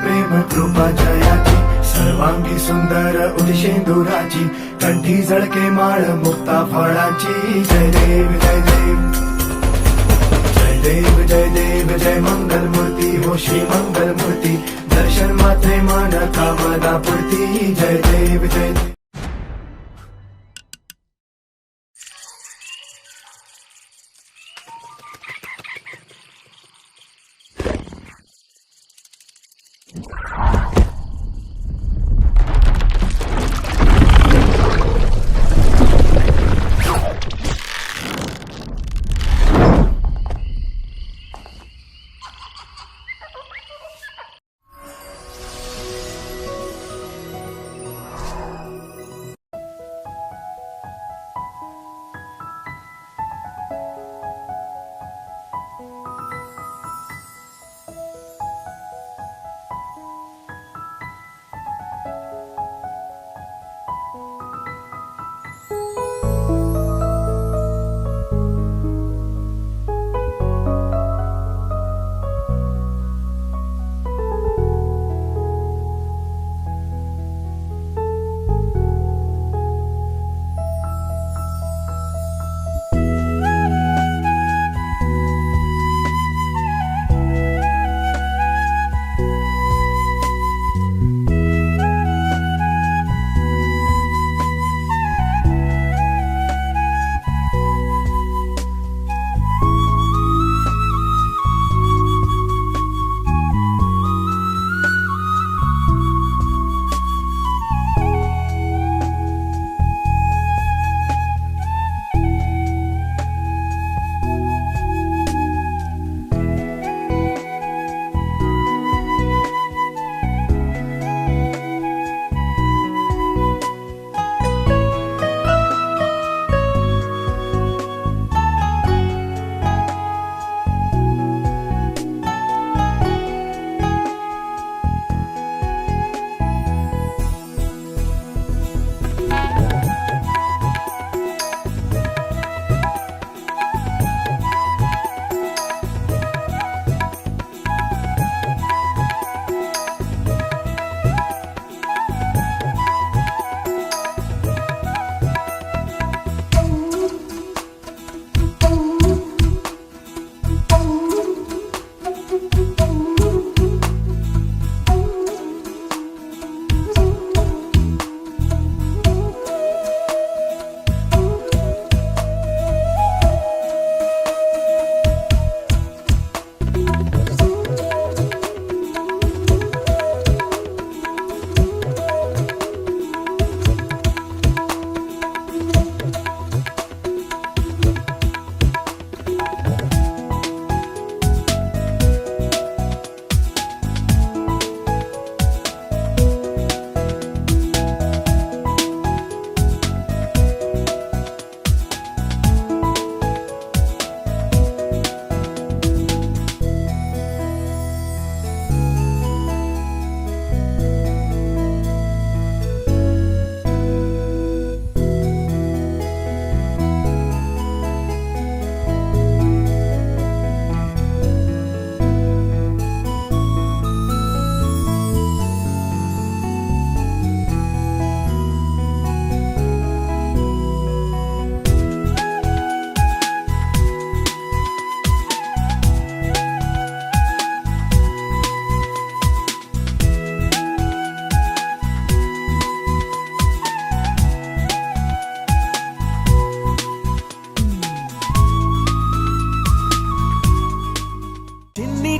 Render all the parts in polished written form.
प्रेम कृपा जयाची सर्वांगी सुंदर उदिशेंदुराची कंठी झळके माळ मुक्ता फळाची जय देव जय देव जय देव जय देव जय मंगल मूर्ती हो श्री मंगल मूर्ती दर्शन मात्रे मन कामना पूर्ती जय देव जय देव।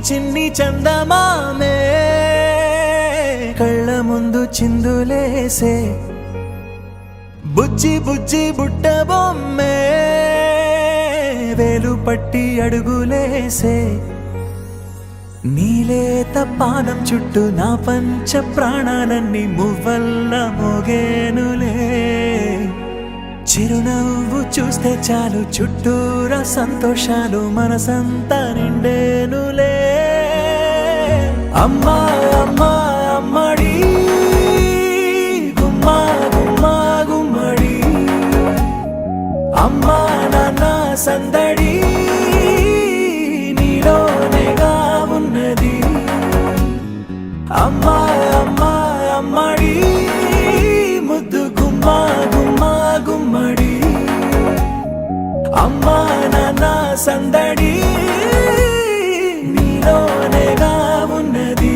చిన్ని చందమామే కళ్ళ ముందు చిందులేసే బుజ్జి బుజ్జి బుట్ట బొమ్మే వేలు పట్టి అడుగులేసే నీలేత పానం చుట్టూ నా పంచ ప్రాణాలన్నీ మువ్వల్ల మోగేనులే చిరునవ్వు చూస్తే చాలు చుట్టూరా సంతోషాలు మనసంతా నిండేనులే అమ్మా అమ్మా అమ్మడి గుమ్మా గుమ్మా గుమ్మడి అమ్మా నాన్న సందడి నీలోనేగా ఉన్నది అమ్మా అమ్మా అమ్మడి ముద్దు గుమ్మ గుమ్మ గుమ్మడి అమ్మా నాన్న సందడి నీలోనేగా ఉన్నది.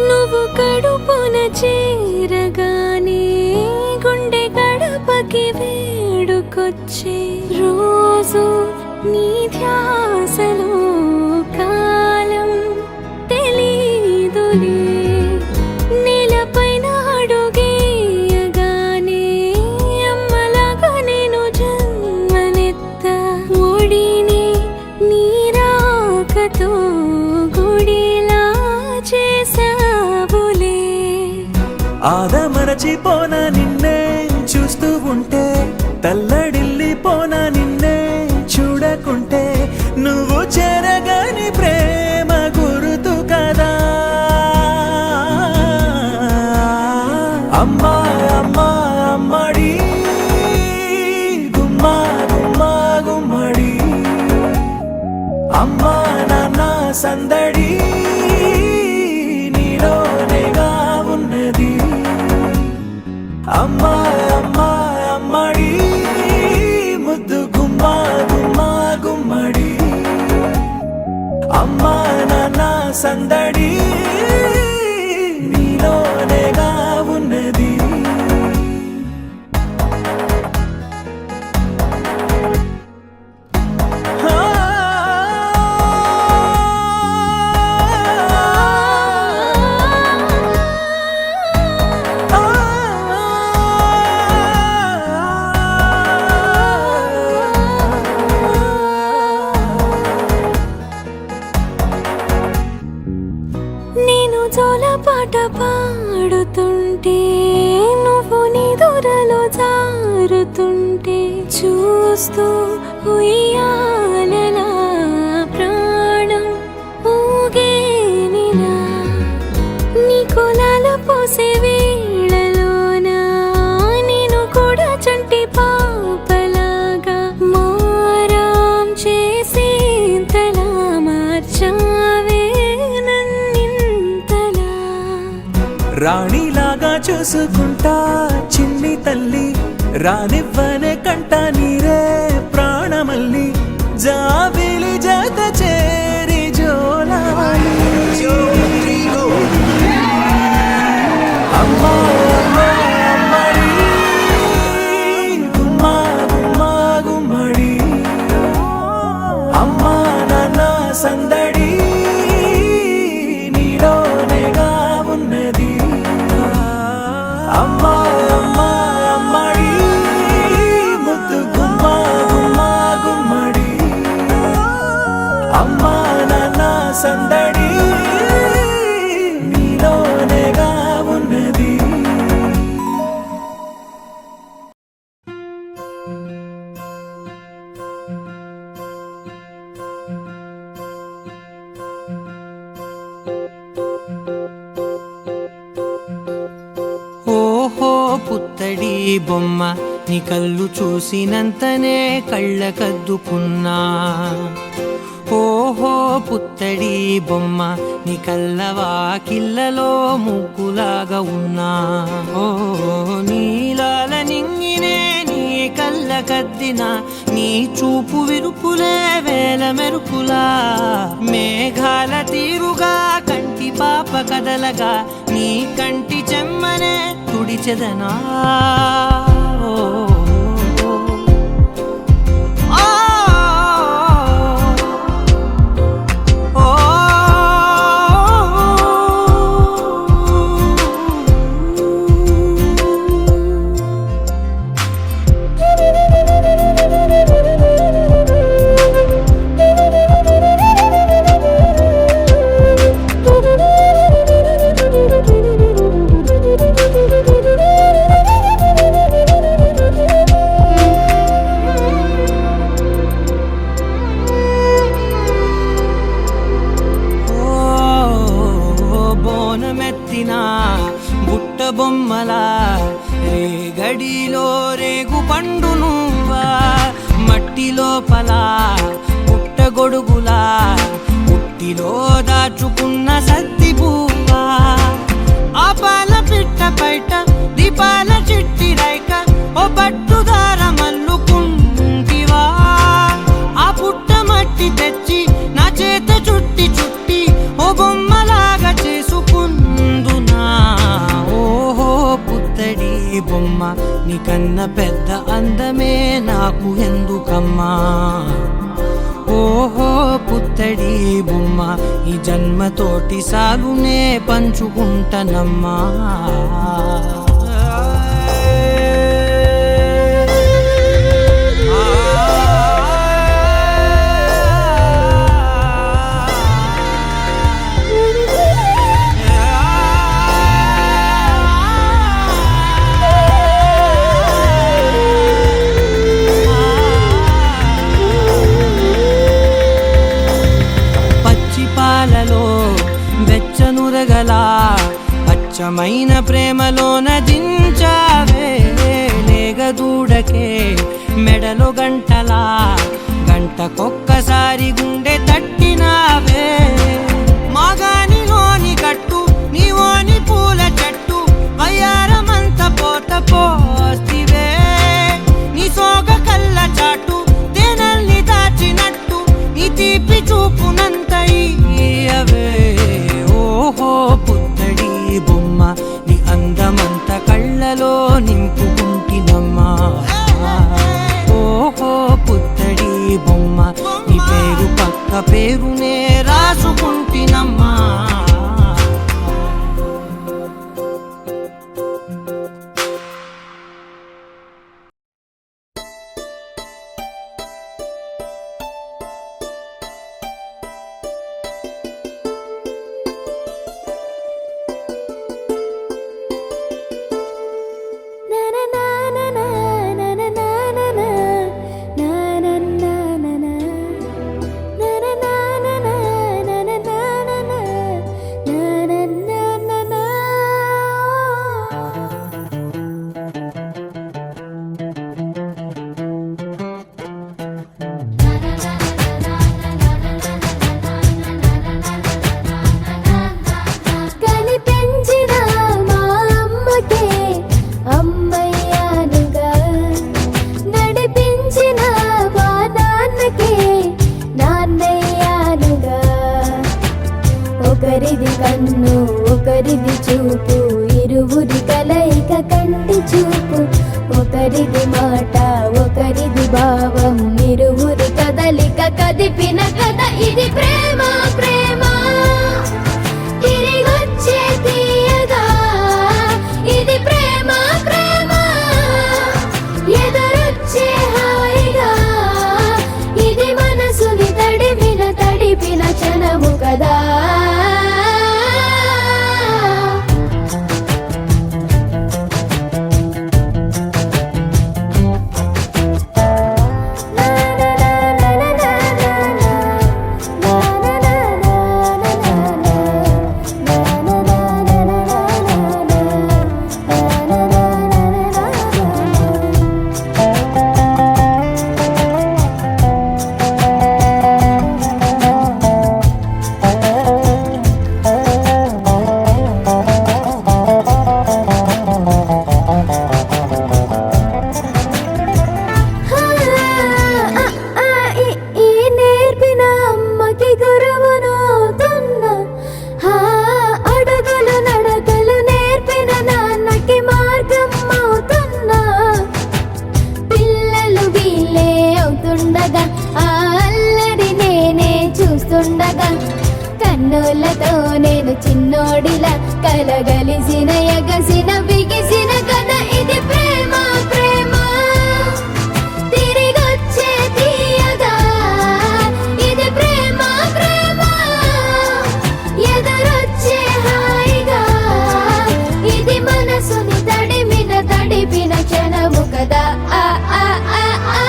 నువ్వు కడుపున చేరగానే గుండె గడపకి వేడుకొచ్చే రోజు నీ ధ్యాసలో కాలం తెలీదులే. నేలపైన అడుగేయగానే అమ్మలాగా నేను జన్మనెత్త ఒడిని నీ రాకతో గుడిలా చేసావులే. ఆదమరచిపోన నిన్నే చూస్తూ ఉంటే తల్లడిల్లిపోన నిన్నే చూడకుంటే నువ్వు చెరగని ప్రేమ గురుతు కదా. అమ్మా అమ్మా అమ్మడి గుమ్మ గుమ్మ గుమ్మడి అమ్మా నాన్న సందడి నీలోనేగా ఉన్నది. అమ్మా అమ్మా అమ్మడి ముద్దు గుమ్మ గుమ్మ గుమ్మడి అమ్మా నాన్న సందడి నీలోనేగా ఉన్నది. నేను జోలపాట పాడుతుంటే నువ్వు నిదురలో జారుతుంటే చూస్తూ ఉయ్యాలలా ప్రాణం ఊగేనిలా. నీ కులాల పోసే వేళలోన నేను కూడా చంటి పాపలాగా మారాం చేసేంతలా మార్చావే నన్నింతలా. రాణిలాగా చూసుకుంటా చిన్ని తల్లి రానివ్వనే కంట నీరే ప్రాణమల్లి జాబిలి జత చేరి జోలాలి. అమ్మా అమ్మా అమ్మడి గుమ్మ గుమ్మ గుమ్మడి అమ్మా నాన్న సందడి నీలోనేగా ఉన్నది. అమ్మా అమ్మా అమ్మడి ముద్దు గుమ్మ గుమ్మ గుమ్మడి అమ్మా నాన్న సందడి నీలోనేగా ఉన్నది. ఓహో పుత్తడి బొమ్మ నీ కళ్ళు చూసినంతనే కళ్ళకద్దుకున్నా. ఓహో పుత్తడి బొమ్మ నీ కళ్ళవాకిళ్ళలో ముగ్గులాగా ఉన్నా. ఓ నీలాల నింగినే నీ కళ్ళకద్దిన నీ చూపు విరుపులే వేల మెరుపులా. మేఘాల తీరుగా కంటి పాప కదలగా నీ కంటి చెమ్మనే తుడిచెదనా. మట్టిలో దాచుకున్న సత్తి పువ్వా ఆ పాల పిట్ట బయట దీపాల చిట్టి రైక ఓ పట్టుదార మల్లుకుంటివా ఆ పుట్ట మట్టి తెచ్చి నా చేత చుట్టి చుట్టి ఓ బొమ్మలాగా చేసుకుందునా ఓహో పుత్తడి బొమ్మ నీకన్న పెద్ద అందమే నాకు ఎందుకమ్మా ఓహో పుత్తడి బొమ్మ ఈ జన్మతోటి సాగునే పంచుకుంటనమ్మా వెచ్చనురగలా అచ్చమైన ప్రేమలోన దించావే లేగదూడకే మెడలో గంటలా గంటకొక్కసారి గుండె తట్టినావే మాగానిలోని గట్టు నీవోని పూల చెట్టు వయ్యారమంత పోత పోస్తివే నీ సోగ కళ్ళ చాటు తేనల్ని దాచినట్టు నీ తీపి చూపునంత ఇయ్యవే ఓహో పుత్తడి బొమ్మ నీ అందమంత కళ్ళలో నింపుకుంటినమ్మా ఓహో పుత్తడి బొమ్మ నీ పేరు పక్క పేరునే రాసుకుంటినమ్మా ఒకరిది కన్ను ఒకరిది చూపు ఇరువురి కలయిక కంటి చూపు ఒకరిది మాట ఒకరిది భావం ఇరువురి కదలిక కదిపిన కథ ఇది ప్రేమ ప్రేమ తిరిగొచ్చే తీయగా ఇది ప్రేమ ప్రేమ ఎదురొచ్చే హాయిగా ఇది మనసుని తడిపిన క్షణము కదా కన్నులతో నేను చిన్నోడిలా కలగలిసిన ఎగసిన బిగిసిన కథ ఇది ప్రేమ ప్రేమ తిరిగొచ్చే తీయగా ఇది ప్రేమ ప్రేమ ఎదురొచ్చే హాయిగా ఇది మనసుని తడిపిన క్షణము కదా ఆ ఆ ఆ ఆ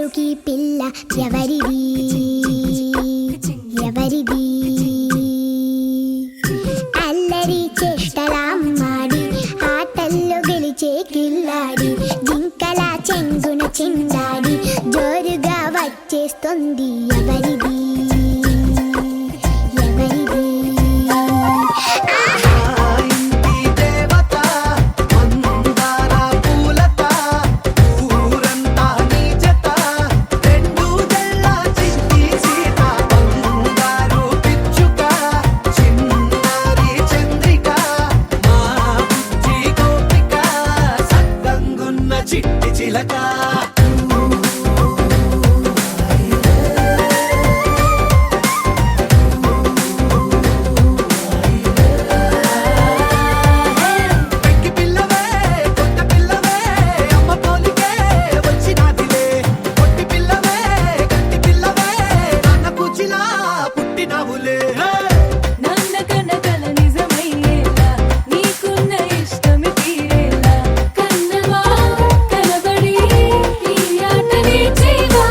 అల్లరుకి పిల్ల ఎవరిది ఎవరిది అల్లరి చేష్టలామ్మాడి ఆటల్లో గెలిచే కిల్లాడి జింకల చెంగున చిందాడి జోరుగా వచ్చేస్తుంది ఎవరిది ఎవరిది చిట్టి చిలక పెంకి పిల్లవే కొత్త పిల్లవే అమ్మ పోలికే వచ్చినాదిలే కొట్టి పిల్లవే గట్టి పిల్లవే నాన్న కూచిలా పుట్టినావులే నాన్న కనకల నిజమయ్యేలా నీకున్న ఇష్టమి తీరేలా కన్నవా కనబడి ఈ ఆటని చేయవా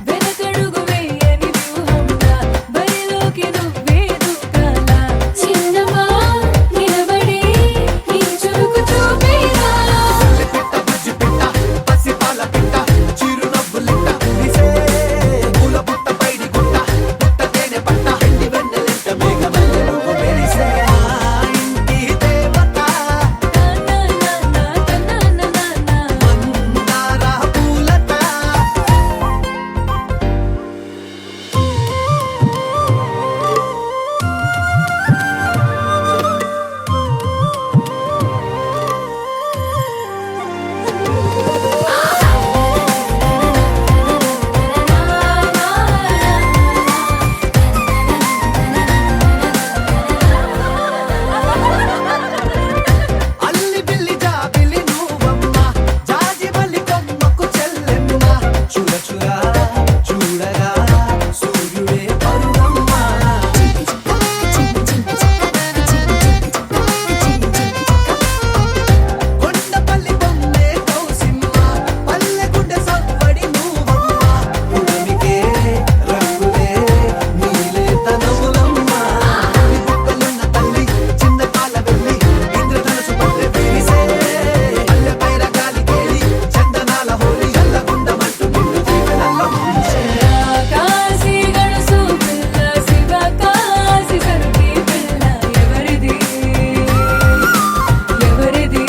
వెనకడుగు వేయని వ్యూహంలా బరిలోకి నువ్వే దూకాలా చిన్నవా నిలబడి నీ చురుకు చూపేలా పిట్ట బుజ్జి పిట్ట పసిపాల పిట్ట చిరునవ్వులిట్ట నిసే పూల పుట్ట పైడి గుట్ట పుట్ట తేనె పట్ట ఎండి వెన్నెలెంట మేఘమల్లె నువ్వు మెరిసే ఆ ఇంటి దేవత మందార పూలత అల్లి బిల్లి జాబిలి నువ్వమ్మ జాజి మల్లి కొమ్మకు చెల్లెమ్మ చూడ చూడ చూడగా సూర్యుడే పరువమ్మ కొండపల్లి బొమ్మే కౌసిమ్మ పల్లె గుడ్డ సవ్వడి నువ్వమ్మ ఉడమికే రంగులే నీలే తనములమ్మ నీ బుగ్గలున్న తల్లి చిన్న పాల వెళ్ళి ఇంద్రధనుసు పల్లె విరిసే పల్లె పైర గాలి కేలి చందనాల హోలీ చల్లగుండమంటూ నిన్ను జీవనంలో ముంచే కాశీ గడుసు పిల్ల శివ కాశీ సరుకి పిల్ల ఎవరిది ఎవరిది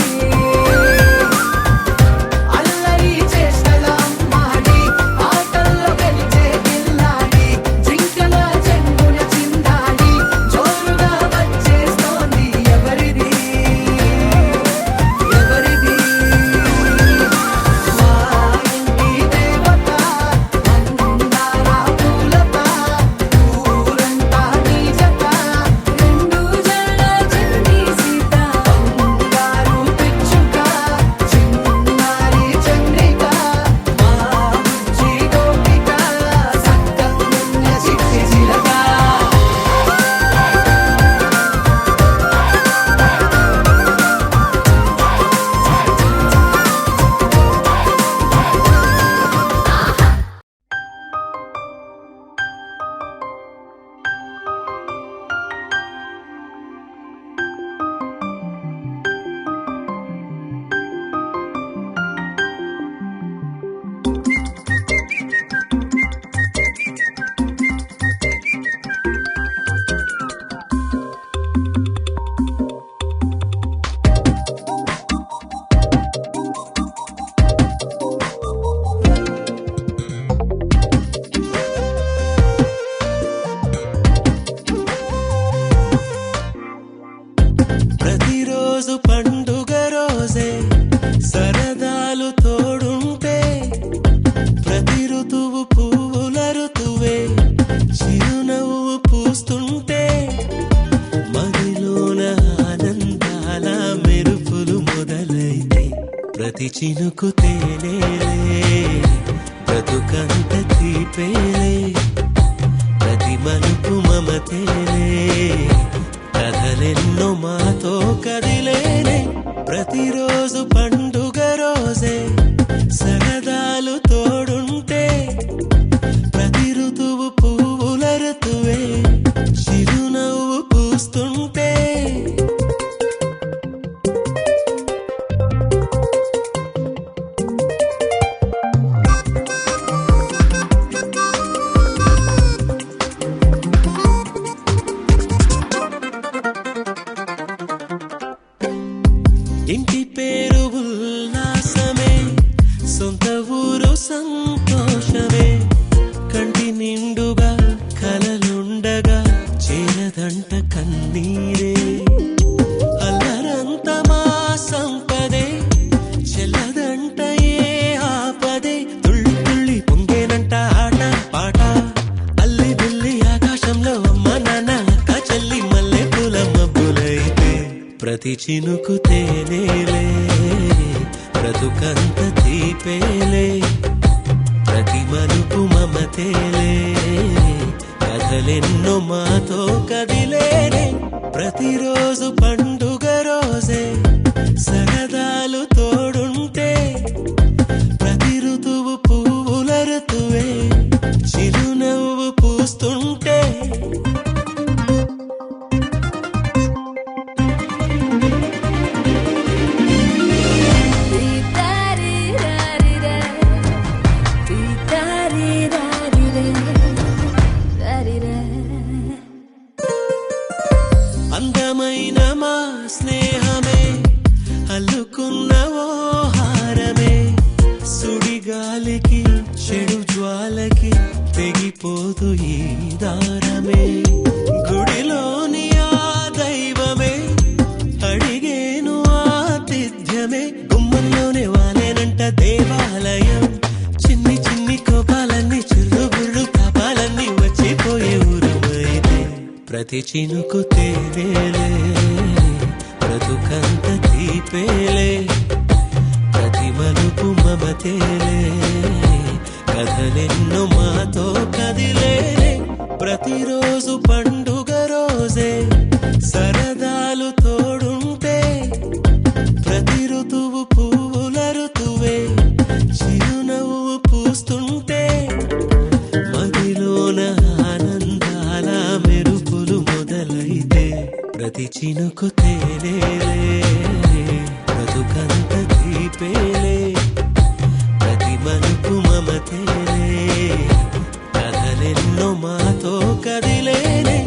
అల్లరి చేష్టల అమ్మాడి ఆటల్లో గెలిచే గిల్లాడి జింకల చెంగున చిందాడి జోరుగా వచ్చేస్తోంది ఎవరిది ఎవరిది మా ఇంటి దేవత మందార పూలత ఊరంతా నీ జత రెండు జల్ల చండి సీత బంగారు పిచ్చుక చిన్నారి చంద్రిక మా బుజ్జి గోపిక సక్కగున్న చిట్టి చిలక ప్రతిరోజు పండుగ రోజే సరదాలు తోడుంటే ప్రతి ఋతువు పువ్వుల ఋతువే చిరునవ్వు పూస్తుంటే మదిలోన ఆనందాల మెరుపులు మొదలైతే ప్రతి చినుకు తేలేలే బ్రతుకంత తీపేలే ప్రతి మలుపు మమతేలే కథలెన్నో మాతో కదిలేనే ప్రతిరోజు పండుగ రోజే సరదాలు తోడుంటే ప్రతి ఋతువు పువ్వుల ఋతువే చిరునవ్వు పూస్తుంటే ఇంటి పేరు ఉల్లాసమే సొంత ఊరు సంతోషమే కంటి నిండుగా కలలుండగా చేరదంట కన్నీరే అల్లరంత మా సంపదే చెల్లదంట ఏ ఆపదే తుళ్ళి తుళ్ళి పొంగేనంట ఆట పాట అల్లి బిల్లి ఆకాశంలో అమ్మ నాన్న అక్క చెల్లి మల్లె పూల మబ్బులైతే ప్రతి చినుకు తేనేలే బ్రతుకంత తీపేలే ప్రతి మలుపు మమతేలే కథలెన్నో మాతో కదిలేనే ప్రతిరోజు పండుగ రోజే సరదాలు తోడుంటే ప్రతి ఋతువు పువ్వుల ఋతువే చిరునవ్వు పూస్తుంటే అందమైన మా స్నేహమే అల్లుకున్న ఓ హారమే సుడిగాలికి చెడు జ్వాలకి తెగిపోదు ఈ దారమే గుడిలోని ఆ దైవమే అడిగేను ఆతిథ్యమే గుమ్మంలోనే వాలేనంట దేవాలయం చిన్ని చిన్ని కోపాలన్నీ చిల్లుబుర్రు తాపాలన్నీ వచ్చిపోయే ఊరమైతే ప్రతి చినుకు తేనేలే బ్రతుకంత తీపేలే ప్రతి మలుపు మమతేలే కథలెన్నో మాతో కదిలేలే ప్రతిరోజు పండుగ రోజే సరదాలు తోడుంటే ప్రతి ఋతువు పువ్వుల ఋతువే చిరునవ్వు పూస్తుంటే మదిలోన ఆనందాల మెరుపులు మొదలైతే ప్రతి చినుకు తేనేలే బ్రతుకంత తీపేలే ప్రతి మలుపు మమతేలే కథలెన్నో మాతో కదిలేనే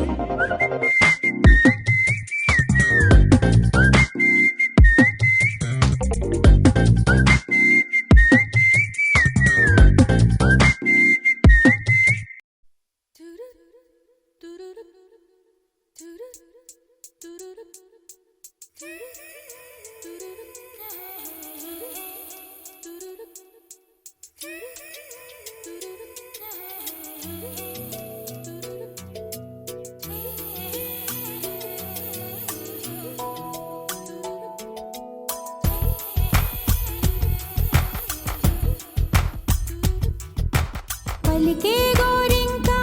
పలికే గోరింకా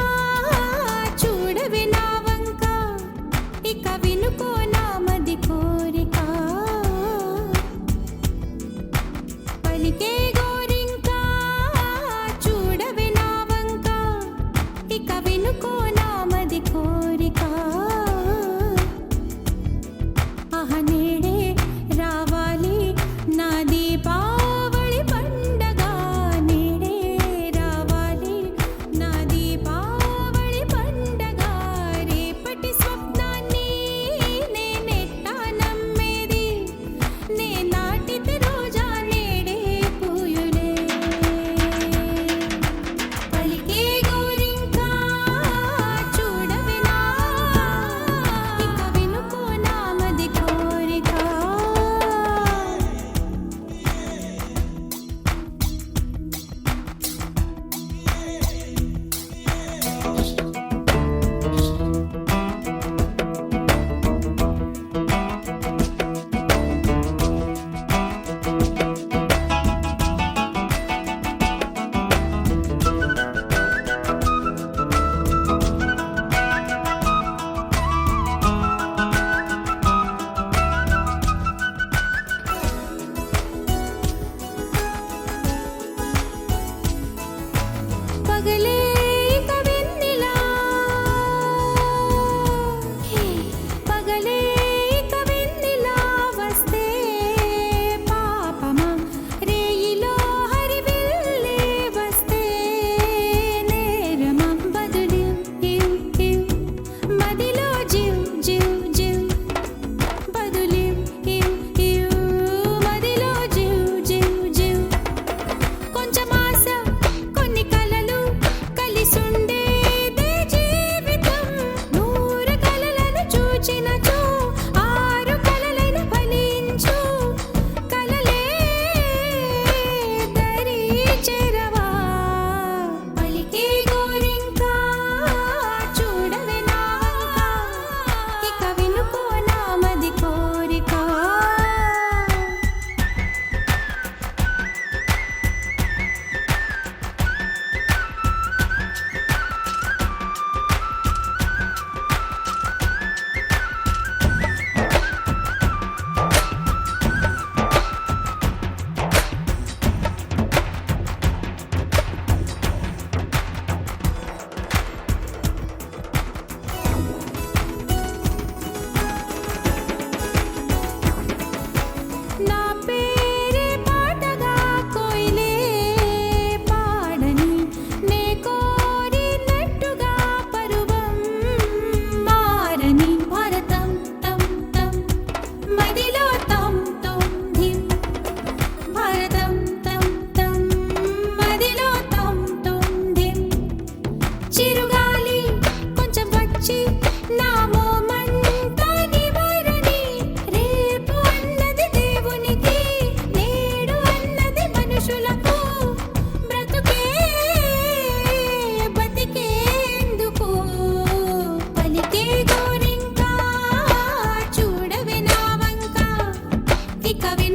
చూడవి నా వంక ఇక వినుకో నా మది కోరిక పలికే గోరింకా చూడవి నా వంక ఇక వినుకో నా మది కోరిక ఆహ నేడే రావాలి నా దీపావళి పండగ నేడే రావాలి నా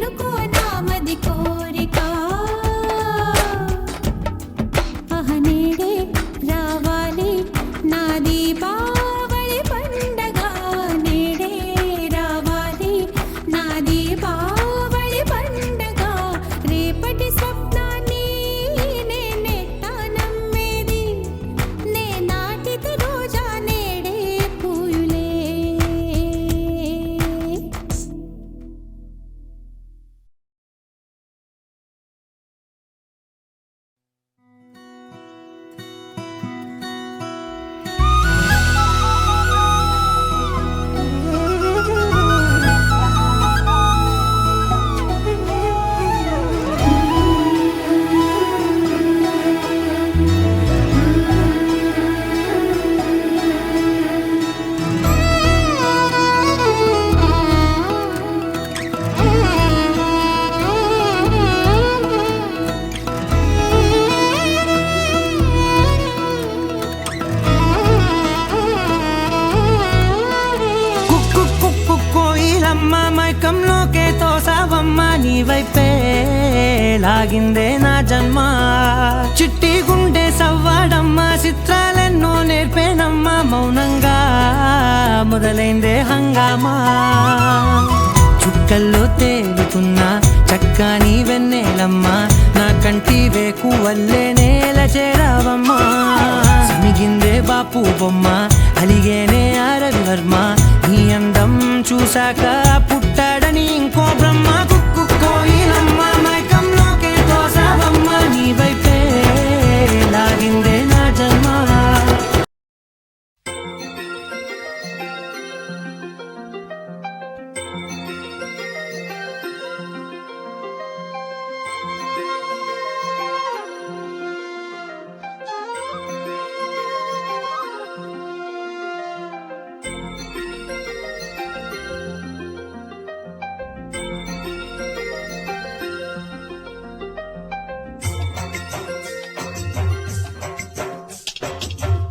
అనుకో నామది కోరిక నేడే రావాలి నా దీపావళి పండగ నేడే రావాలి నా దీపావళి పండగ రేపటి స్వప్నాన్ని నేనెట్టా నమ్మేది నే నాటిత రోజా నేడే పూయులే కుక్కు కుక్కు కోయిలమ్మ మైకంలోకే తోసావమ్మ నీ వైపే లాగిందే నా జన్మ చిట్టి గుండె సవ్వాడమ్మ చిత్రాలెన్నో నేర్పేనమ్మ మౌనంగా మొదలైందే హంగామా చుక్కల్లో తేలుతున్న చక్కని వెన్నెలమ్మ నా కంటి వేకు వల్లే నేల చేరావమ్మా సమిగిందే బాపు బొమ్మ అలిగేనే ఆరవి వర్మ నీ అందం చూశాక పుట్టాడని ఇంకో బ్రహ్మ కుక్కు కోయిలమ్మ మైకంలోకే తోసావమ్మ నీ వైపే లాగిందే నా జన్మ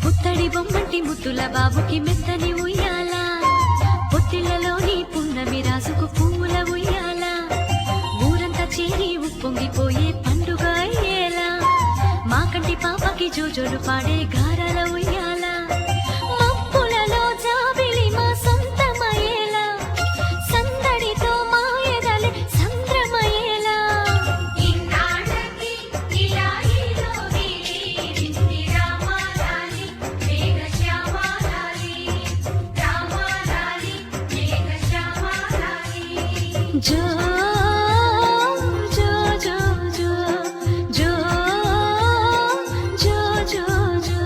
పుత్తడి బొమ్మంటి ముద్దుల బాబుకి మెత్తని ఉయ్యాల పొత్తిళ్లలోని పున్నమి రాసుకు పువ్వుల ఉయ్యాల ఊరంతా చేరి ఉప్పొంగిపోయే పండుగ అయ్యేలా మా కంటి పాపకి జోజోలు పాడే గారాల ఉయ్యాల మబ్బులలో జాబిలి మా సొంతమయ్యేలా సందడితో మా ఎదలే సంద్రమయ్యేలా ఇన్నాళ్ళకి ఇలా ఈలోగి రామాలాలి మేఘశ్యామాలాలి రామాలాలి మేఘశ్యామాలాలి జో జో జో జో జో జో జో జో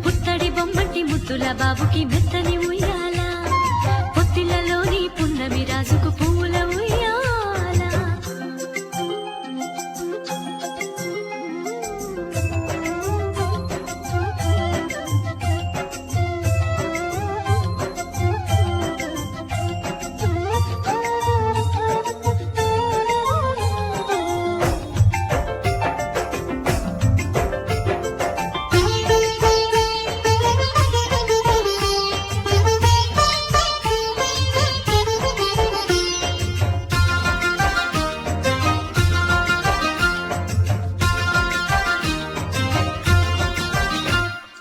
పుత్తడి బొమ్మంటి ముద్దుల బాబుకి మెత్తని ఉయ్యాల పొత్తిళ్లలోని పున్నమి రాజుకు పువ్వుల ఉయ్యాల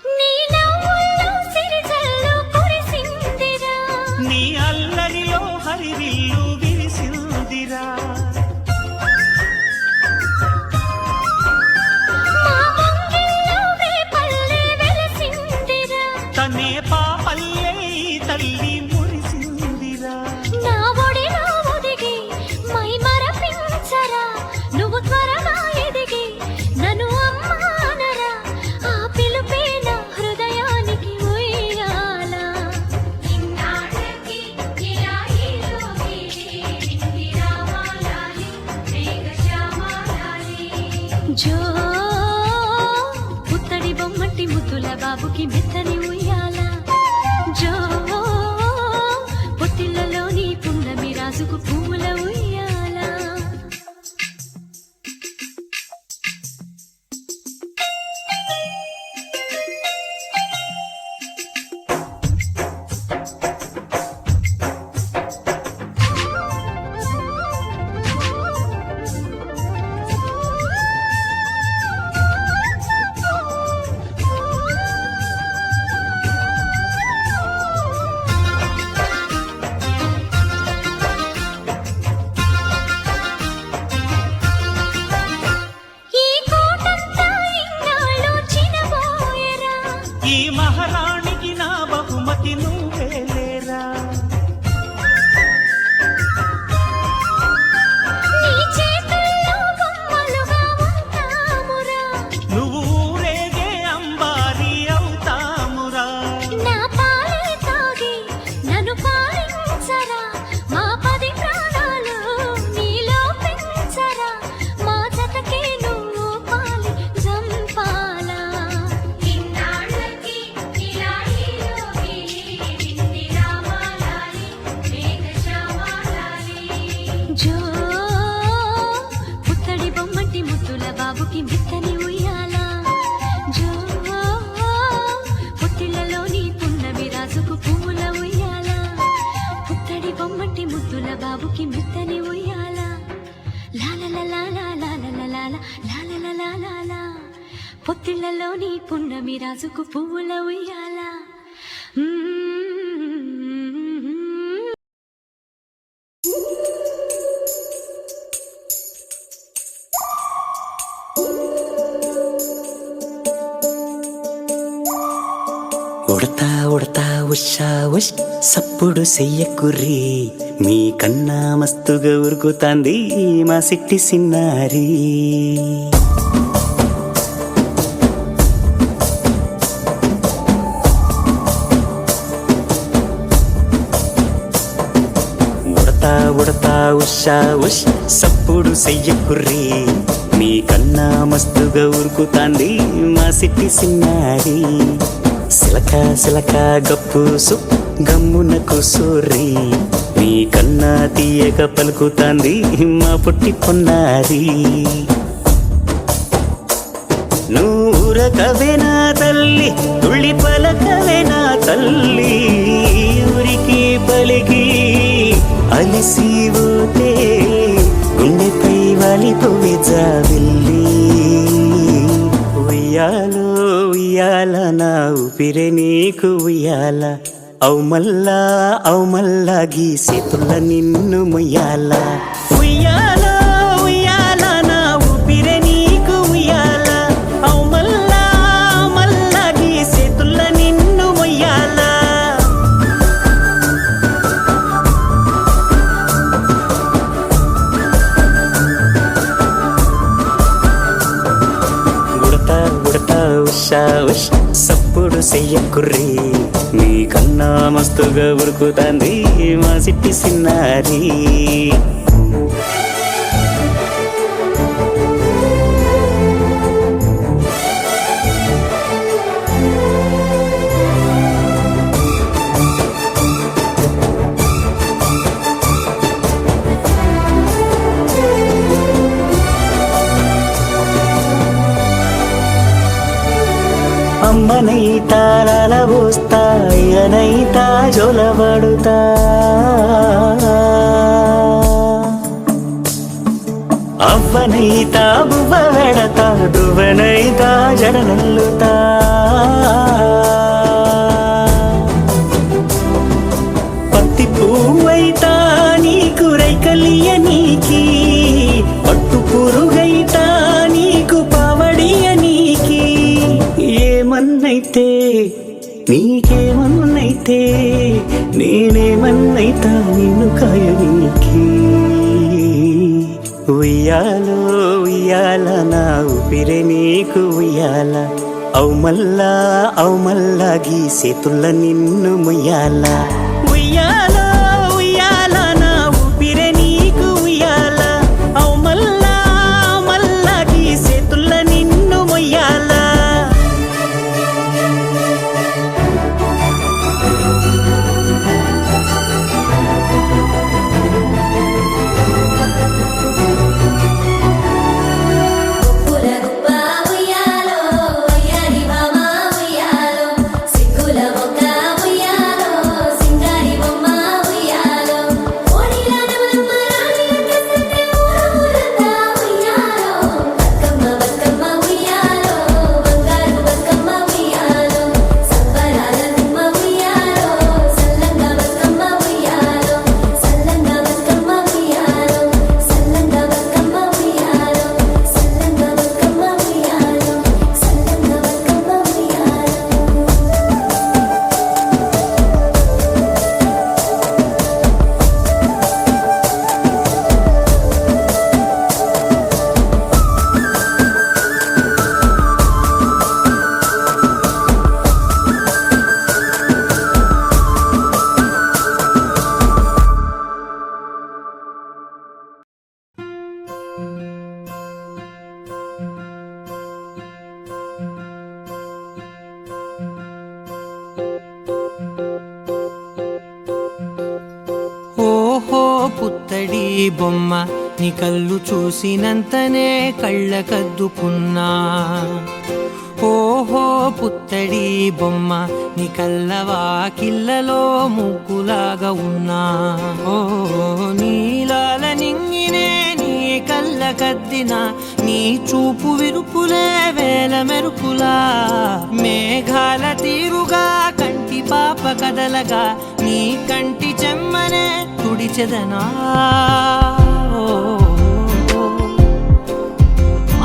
నీ నవ్వుల్లో సిరిజల్లు కురిసిందిరా నీ అల్లరిలో హరివిల్లు విరిసిందిరా మా ముంగిల్లో వేపల్లె వెలిసిందిరా తనే పాపల్లే ఈ తల్లి మురిసిందిరా నా ఒడిలో ఒదిగి మై మరపించరా నువ్వు త్వరగా ఎదిగి నన్ను అమ్మానరా ఆ పిలుపే నా హృదయానికి ఉయ్యాల ఇన్నాళ్ళకి ఇలా ఈలోగి రామాలాలి మేఘశ్యామాలాలి జో పుత్తడి బొమ్మటి ముద్దుల బాబుకి మెత్తని ఉయ్యాల జో పొత్తిళ్లలోని పున్నమి రాజుకు పువ్వుల ఉయ్యాల ఉయ్యాల లాల పొత్తిళ్లలోని పున్నమి రాజుకు పువ్వుల ఉయ్యాల ఉడతా ఉడతా ఉషా ఉష్ సప్పుడు చెయ్యకుర్రి మీ కన్నా మస్తుగా ఉరుకుతాంది మా సిట్టి సిన్నారి ఉడతా ఉడతా ఉషా ఉష్ సప్పుడు చెయ్యకుర్రి మీ కన్నా మస్తుగా ఉరుకుతాంది మా సిట్టి సిన్నారి సిలక సిలక గప్పుసు గమ్మున కూసోర్రి నీ కన్నా తీయక పలుకుతాంది మా పుట్టి పొన్నారి నూరకవేనా తల్లి తుళ్ళి పలకవేనా తల్లి ఊరికి పలికి అలిసిపోతే గుండెపై వాలిపోవే జాబిల్లి ఉయ్యాలో ఉయ్యాల నా ఊపిరే నీకు ఉయ్యాల అవు మల్లా గీసేతుల నిన్ను ముయ్యాల ఉయ్యాల ఉయ్యాల నా ఊపిరే నీకు ఉయ్యాల అవు మల్లా గీసేతుల నిన్ను ముయ్యాల ఉషా ఉష్ సప్పుడు చెయ్యకుర్రి మీ కన్నా మస్తుగా ఉరుకుతాంది మా సిట్టి సిన్నారి అమ్మనైతా లాలబోస్తా అయ్యనైతా జొలబడుతా అవ్వనైతా బువ్వ వెడతా దువ్వనైతా జడనల్లుతా పత్తి పువ్వైతా నీకు రైకలియ నీకి పట్టు పురుగైతా నీకు పావడియ నీకి ఏమన్నైతే నీకేమన్నైతే నేనేమన్నైతా నిన్ను కాయనీకి ఉయ్యాలో ఉయ్యాల నా ఊపిరే నీకు ఉయ్యాల అవు మల్లా గీసేతుల నిన్ను ముయ్యాల ఉయ్యాలో ఉయ్యాల నా ఊపిరే నీకు ఉయ్యాల అవు మల్లా గీసేతుల నిన్ను ముయ్యాల పుత్తడి బొమ్మ నీ కళ్ళు చూసినంతనే కళ్ళకద్దుకున్నా ఓహో పుత్తడి బొమ్మ నీ కళ్ళవాకిళ్ళలో ముగ్గులాగా ఉన్నా ఓ నీలాల నింగినే నీ కళ్ళ కద్దిన నీ చూపు విరుపులే వేల మెరుపులా మేఘాల తీరుగా కంటి పాప కదలగా నీ కంటి చెమ్మనే తుడిచెదనా ఓ,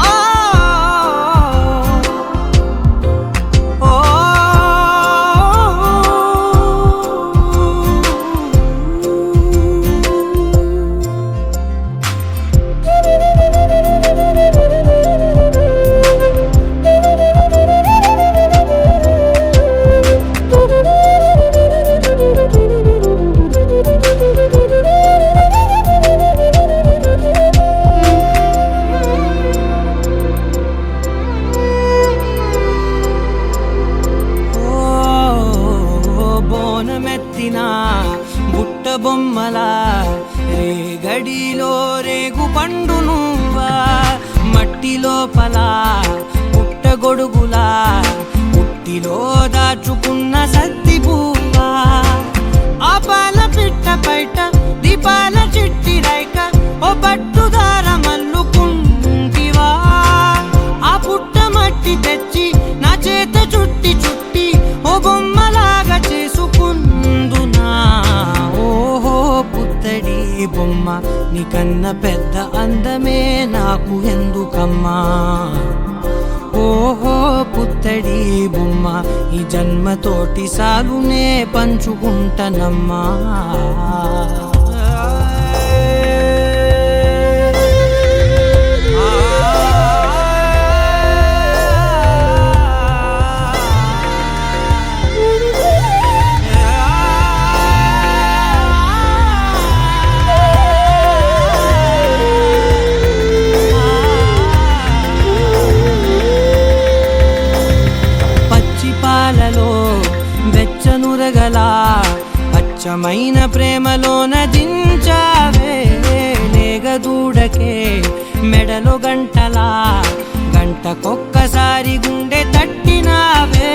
ఓ, ఓ, బోనమెత్తిన బుట్ట బొమ్మలా రేగడిలో రేగు పండు నువ్వా మట్టి లోపల పుట్ట గొడుగులా పుట్టిలో దాచుకున్న సత్తి పువ్వా ఆ పాల పిట్ట బయట దీపాల చిట్టి రైక ఓ పట్టుదార మల్లుకుంటివా ఆ పుట్ట మట్టి తెచ్చి నా చేత చుట్టి చుట్టి ఓ బొమ్మలాగా చేసుకుందునా ఓహో పుత్తడి బొమ్మ నీకన్న పెద్ద అందమే నాకు ఎందుకమ్మా ఓహో పుత్తడి బొమ్మ ఈ జన్మతోటి సాలునే పంచుకుంటనమ్మా పాలలో వెచ్చనురగల పచ్చమైన ప్రేమలోన దించావే లేగదూడకే మెడలో గంటలా గంటకొక్కసారి గుండె తట్టినావే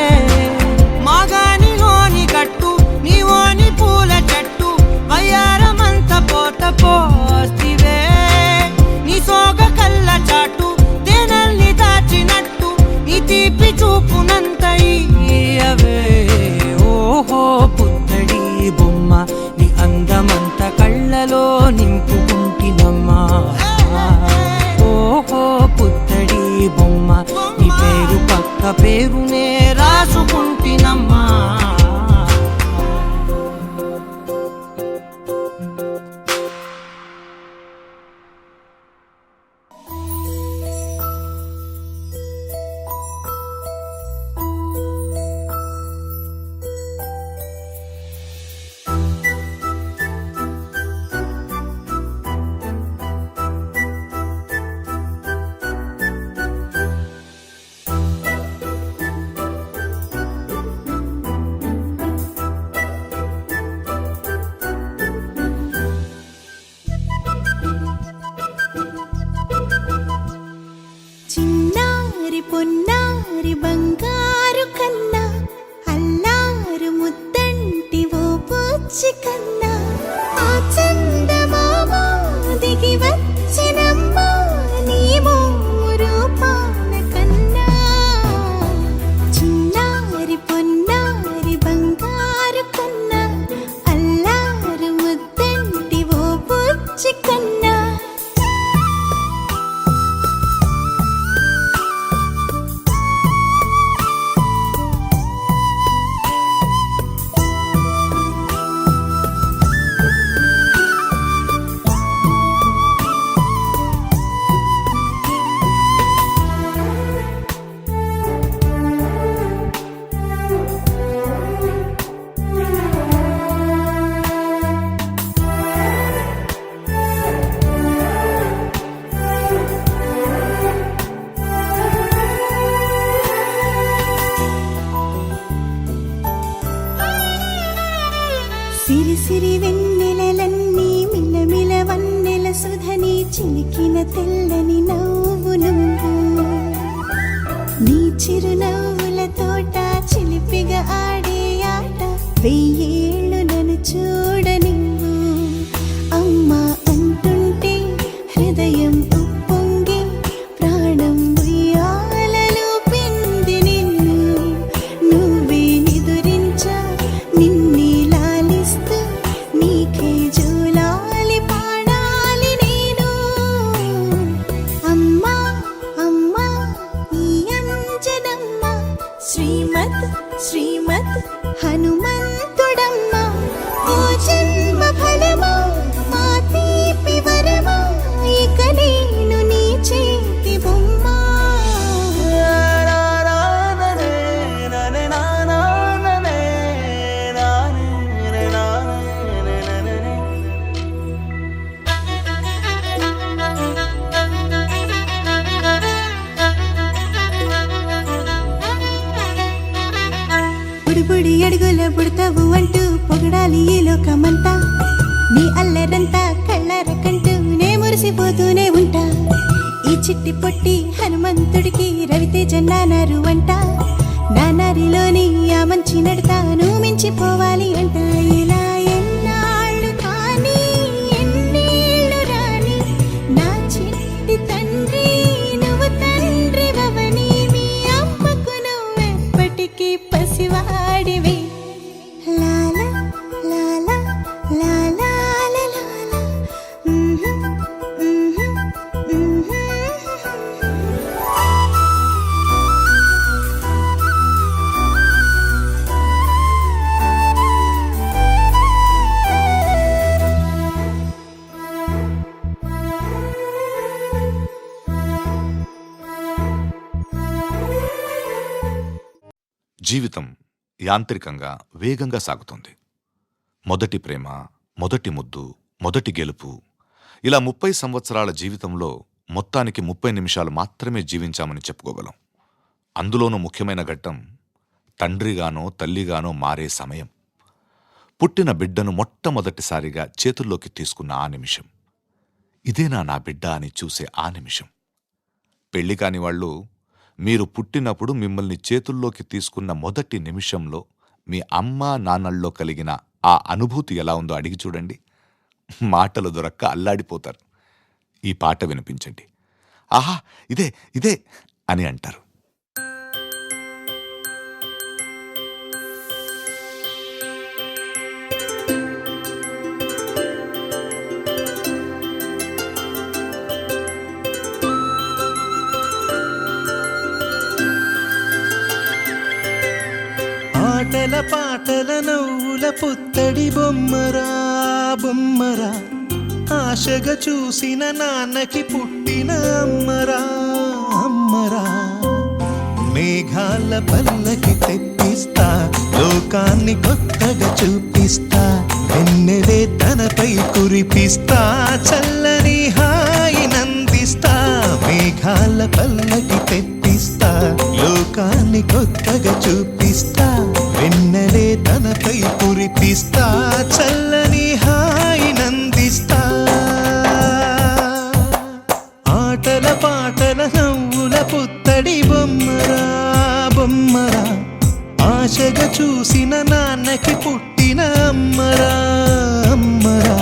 మాగానిలోని గట్టు నీవోని పూల చెట్టు వయ్యారమంత పోత పోస్తివే నీ సోగ కళ్ళ చాటు తేనల్ని దాచినట్టు నీ తీపి చూపునంత ఇయ్యవే ఓహో పుత్తడి బొమ్మ నీ అందమంత కళ్ళలో నింపుకుంటినమ్మా ఓహో పుత్తడి బొమ్మ నీ పేరు పక్క పేరునే రాసుకుంటినమ్మా పొన్నారి బంగారు కన్నా అల్లారు ముద్దంటి ఓ పూచి కన్నా ఆ చందమామ దిగి వచ్చినమ్మా నీ రూపాన కన్నా చిన్నారి పొన్నారి బంగారు కన్నా అల్లారు ముద్దంటి ఓ పూచి కన్నా సిరి సిరి వెన్నెలలన్నీ మిలమిల వన్నెల సుధని చిలికిన తెల్లని నవ్వు నువ్వు నీ చిరునవ్వుల తోట చిలిపిగా ఆడే ఆట వెయ్యేళ్ళు నన్ను చూడ నువ్వు అమ్మ అంటుంటే హృదయం ఉప్పొంగి వెలుగులో పుడతావు అంటూ పొగడాలి ఈ లోకమంతా నీ అల్లరంతా కళ్ళారకంటూ నే మురిసిపోతూనే ఉంటా ఈ చిట్టి పొట్టి హనుమంతుడికి రవితేజ నానారు అంట నానారిలోని ఆ మంచి నడతాను మించిపోవాలి అంట ఇలా ఎన్నాళ్ళు కానీ ఎన్నేళ్ళు రాని నా చిట్టి తండ్రి నువ్వు తండ్రి వవని మీ అమ్మకు నువ్వెప్పటికీ పసివాడివి లాలా లాలా లాలా లాలా జీవితం యాంత్రికంగా వేగంగా సాగుతుంది. మొదటి ప్రేమ, మొదటి ముద్దు, మొదటి గెలుపు, ఇలా 30 సంవత్సరాల జీవితంలో మొత్తానికి 30 నిమిషాలు మాత్రమే జీవించామని చెప్పుకోగలం. అందులోనూ ముఖ్యమైన ఘట్టం తండ్రిగానో తల్లిగానో మారే సమయం. పుట్టిన బిడ్డను మొట్టమొదటిసారిగా చేతుల్లోకి తీసుకున్న ఆ నిమిషం. ఇదేనా నా బిడ్డ అని చూసే ఆ నిమిషం. పెళ్లి కాని వాళ్ళు మీరు పుట్టినప్పుడు మిమ్మల్ని చేతుల్లోకి తీసుకున్న మొదటి నిమిషంలో మీ అమ్మా నాన్నల్లో కలిగిన ఆ అనుభూతి ఎలా ఉందో అడిగి చూడండి. మాటలు దొరక్క అల్లాడిపోతారు. ఈ పాట వినిపించండి. ఆహా, ఇదే ఇదే అని అంటారు. ఆటల పాటల నవ్వుల పుత్తడి బొమ్మరా బొమ్మరా ఆశగా చూసిన నాన్నకి పుట్టిన అమ్మరా అమ్మరా మేఘాల పల్లకి తెప్పిస్తా లోకాన్ని కొత్తగా చూపిస్తా వెన్నెలే తనపై కురిపిస్తా చల్లని హాయి నందిస్తా మేఘాల పల్లకి తెప్పిస్తా లోకాన్ని కొత్తగా చూపిస్తా వెన్నెలే తనపై కురిపిస్తా చల్లని హాయి నందిస్తా ఆటల పాటల నవ్వుల పుత్తడి బొమ్మరా బొమ్మరా ఆశగా చూసిన నాన్నకి పుట్టిన అమ్మరా అమ్మరా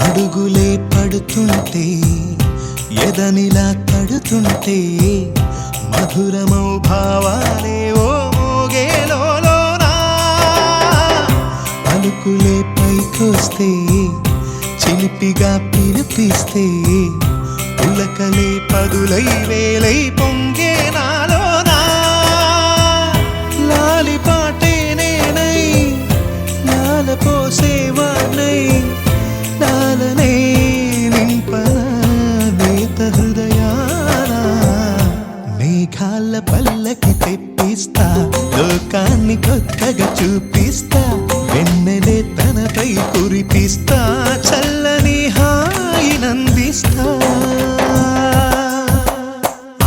అడుగులే పడుతుంటే ఎదనిలా తడుతుంటే మధురమౌ భావాలే ఓ మోగేలోనా పలుకులే పైకొస్తే చిలిపిగా పిలిపిస్తే ఉలకలే పదులై వేలై పొంగే నాలోనా లాలి పాటే నేనై లాల పోసేవాణ్ణై లాలనే నింపనా నేత హృదయాన మేఘాల పల్లకి తెప్పిస్తా లోకాన్ని కొత్తగా చూపిస్తా వెన్నెలే తనపై కురిపిస్తా చల్లని హాయి నందిస్తా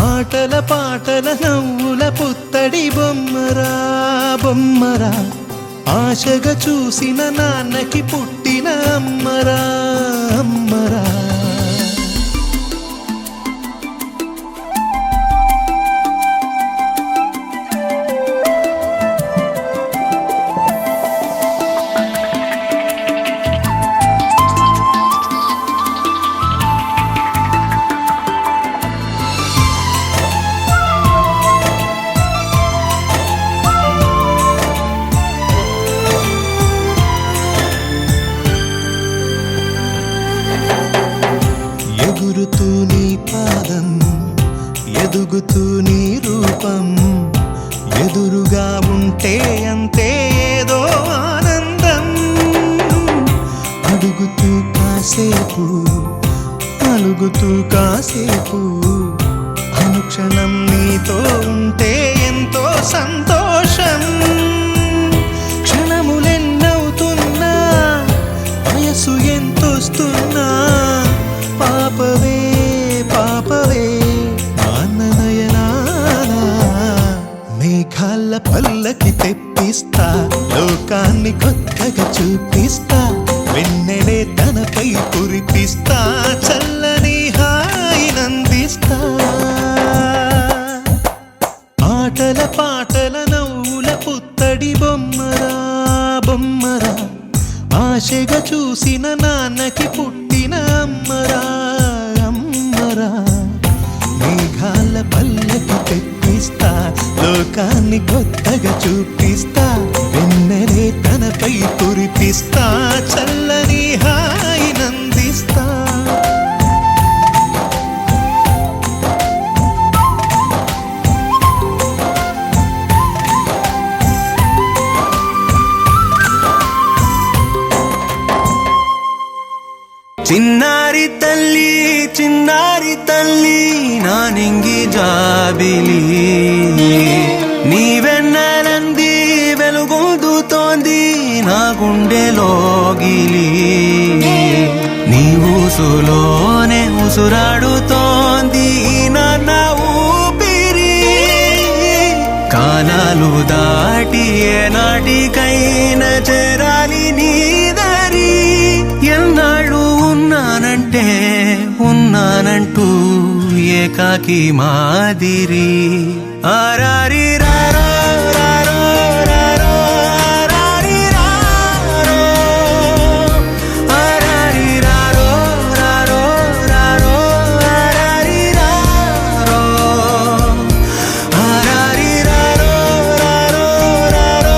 ఆటల పాటల నవ్వుల పుత్తడి బొమ్మరా బొమ్మరా ఆశగా చూసిన నాన్నకి పుట్టిన అమ్మరా అమ్మరా ఎగురుతూ నీ పాదం ఎదుగుతూ నీ రూపం ఎదురుగా ఉంటే అంతే కాసేపు అలుగుతూ కాసేపు అనుక్షణం నీతో ఉంటే ఎంతో సంతోషం క్షణములెన్నవుతున్నా వయసు ఎంతొస్తున్నా పాపవే పాపవే ఆననయనానా మేఘాల పల్లకి తెప్పిస్తా లోకాన్ని కొత్తగా చూపిస్తా వెన్నెలే తనపై కురిపిస్తా చల్లని హాయినందిస్తా ఆటల పాటల నవ్వుల పుత్తడి బొమ్మరా బొమ్మరా ఆశగా చూసిన నాన్నకి పుట్టిన అమ్మరా అమ్మరా మేఘాల పల్లకి తెప్పిస్తా లోకాన్ని కొత్తగా చూపిస్తా వెన్నెలే తనపై కురిపిస్తా చల్లని హాయినందిస్తా చిన్నారి తల్లి నా నింగి జాబిలి నీవెన్నెలంది వెలుగొందుతోంది నా గుండెలోగిలి నీ ఊసులోనే ఉసురాడుతోంది నాన్న ఊపిరి కాలాలు దాటి ఏనాటికైనా చేరాలి నీ దరి ఎన్నాళ్ళు ఉన్నానంటూ ఏకాకి మాదిరి ఆరారి రారో రారో రారో ఆరారి రారో ఆరారి రారో రారో రారో ఆరారి రారో ఆరారి రారో రారో రారో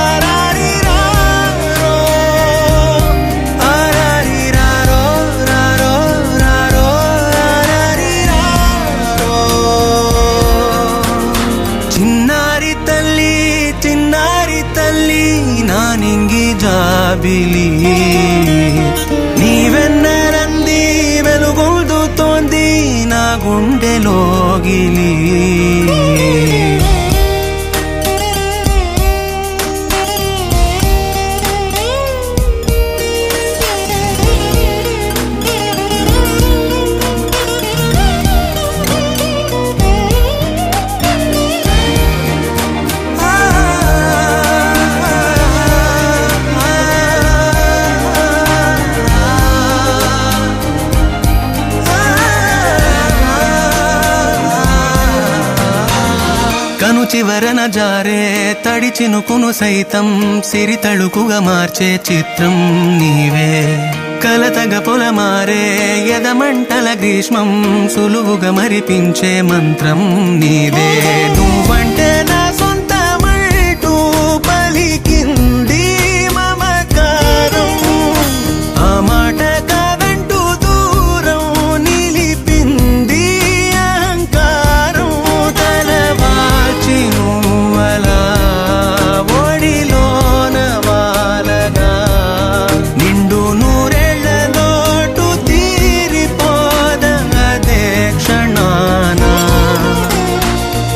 ఆరారి రారో ఆరారి రారో రారో రారో ఆరారి రారో చిన్నారి తల్లి నా నింగి జాబిలి నీవెన్నరంది వెలుగొందుతోంది నా గుండెలోగిలి కను చివరన జారే తడి చినుకును సైతం సిరి తళుకుగా మార్చే చిత్రం నీవే కలతగ పొలమారే ఎదమంటల గ్రీష్మం సులువుగా మరిపించే మంత్రం నీదే నువ్వంటే నా సొంతమంటూ పలికింది మమకారం ఆ మాట కాదంటూ దూరం నిలిపింది అహంకారం తలవాల్చి నువ్వలా ఒడిలోన వాలగా నిండు నూరేళ్ల లోటు తీరిపోదదే క్షణాన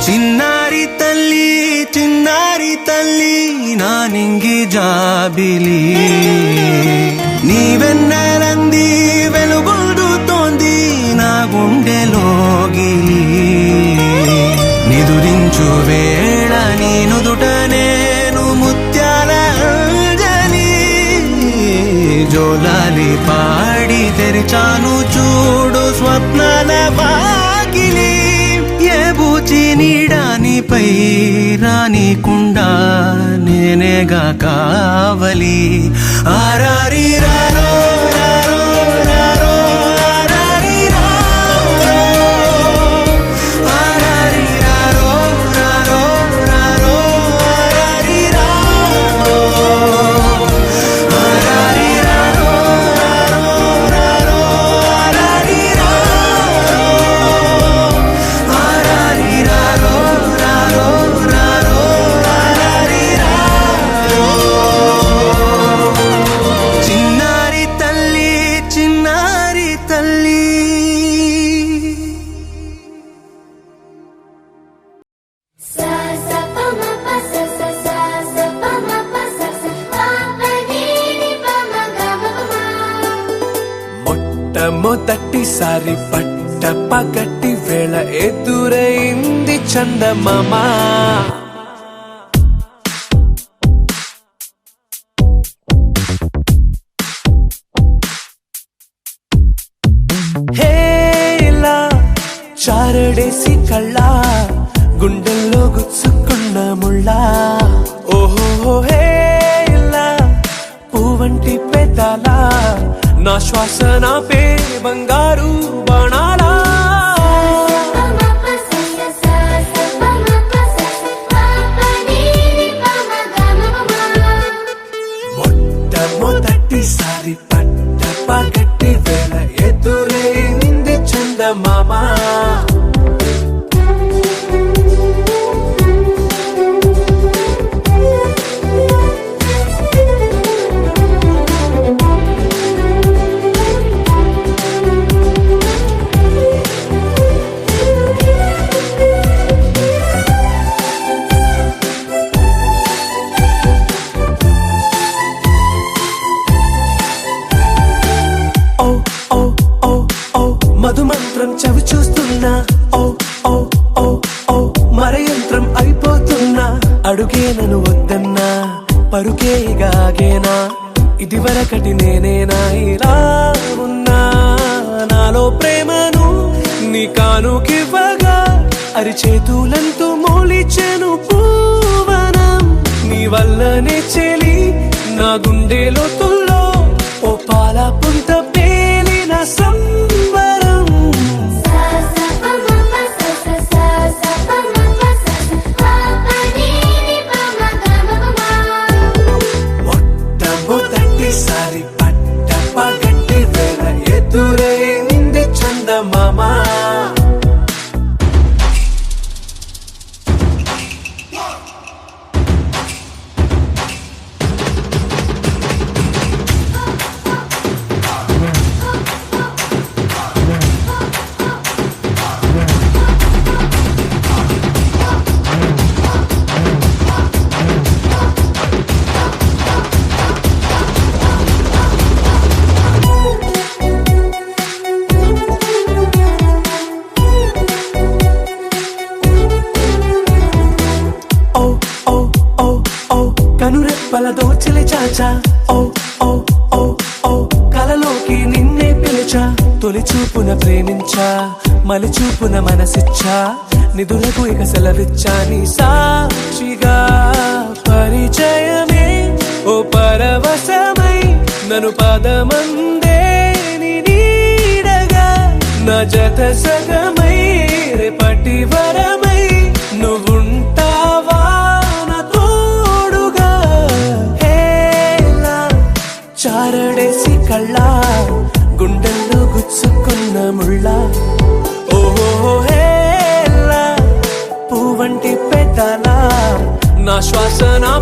చిన్నారి తల్లి నా నింగి జాబిలి నీవెన్నెలంది వెలుగొందుతోంది నా గుండెలోగిలి నిదురించు వేళ నీ నుదుట నేను ముత్యాల అంజలి జోలాలి పాడి తెరిచాను చూడు స్వప్నాల వాకిలి ఏ బూచి నీడానిపై రానికుండా నేనేగా కావలి ఆరారి రారో రారో రారో ఆరారి రారో ఆరారి రారో రారో రారో ఆరారి రారో ఆరారి రారో రారో రారో ఆరారి రారో ఆరారి రారో రారో రారో ఆరారి రారో చిన్నారి మొదటిసారి పట్ట పగటి వేళ ఎదురైంది చందమామ హేలా చారడేసి కళ్ళ గుండెల్లో గుచ్చుకున్న ముళ్ళ ఓహో హేలా పువ్వంటి పెదాల నా శ్వాస నాపే బంగారు బాణాలా మొట్టమొదటిసారి పట్ట పగటి వేళ ఎదురైంది చందమామ మధుమంత్రం చవి చూస్తున్నా ఓ ఓ ఓ ఓ మరయంత్రం అయిపోతున్నా అడుగే నన్ను వద్దన్నా పరుకేగాగేనా ఇది వరకటి నేనేనా ఇలా ఉన్నా నాలో ప్రేమను నీ కానుకివ్వగా అరిచేతులంతో మోలిచెను పూవనం నీ వల్లనే చెలి నా గుండెలో తుల్లో ఓ పాల పుంత పేలిన సంబరం మొట్టమొదటిసారి పట్ట పగటి వేళ ఎదురైంది చందమామ కనురెప్పల దోచలి చాచా ఓ ఓ ఓ ఓ కలలోకి నిన్నే పిలిచా తొలి చూపున ప్రేమించా మలి చూపున మనసిచ్చా నిదులకు ఇక సెలవిచ్చా నీ సాక్షిగా పరిచయమే ఓ పరవశమై నన్ను పదమందే నీ నీడగా నా జత సగమై రేపటి వరమై నువ్వుంటావా చారడేసి కళ్ళ గుండెల్లో గుచ్చుకున్న ముళ్ళ ఓహో హేలా పువ్వంటి పెదాల నా శ్వాస నా